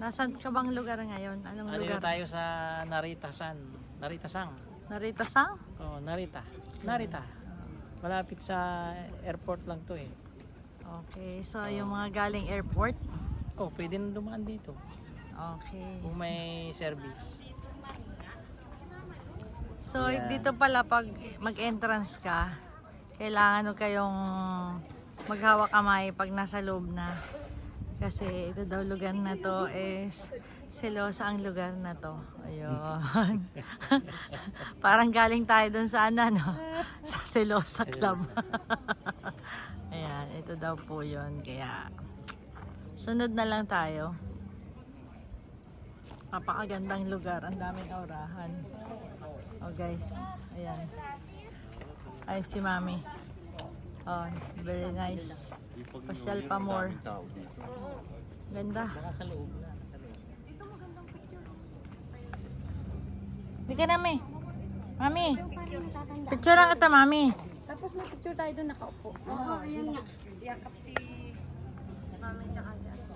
Nasaan ka bang lugar ngayon? Anong lugar? tayo sa Naritasan. Naritasang. Narita-sang? Oh, Narita. Malapit sa airport lang to eh. Okay, so yung mga galing airport? Oh, pwede na dumaan dito. Okay. Kung may service. So Ayan. dito pala pag mag-entrance ka, kailangan mo kayong maghawak kamay pag nasa loob na. Kasi ito daw lugar na to is selosa ang lugar na to. Ayun. Parang galing tayo dun sa ano, no? Sa Selosa Club. Ayan, ito daw po yun. Kaya sunod na lang tayo. Napakagandang lugar. Ang daming aurahan. Oh guys, ayan. Ay si Mami. Oh, very nice. Pasyal pa more. Ganda. Sa loob. Hindi ka namin. Mami. Picture lang kita, Mami. Tapos may picture tayo doon nakaupo. Oo, ayan nga. Yakap si Mami tsaka si Ate.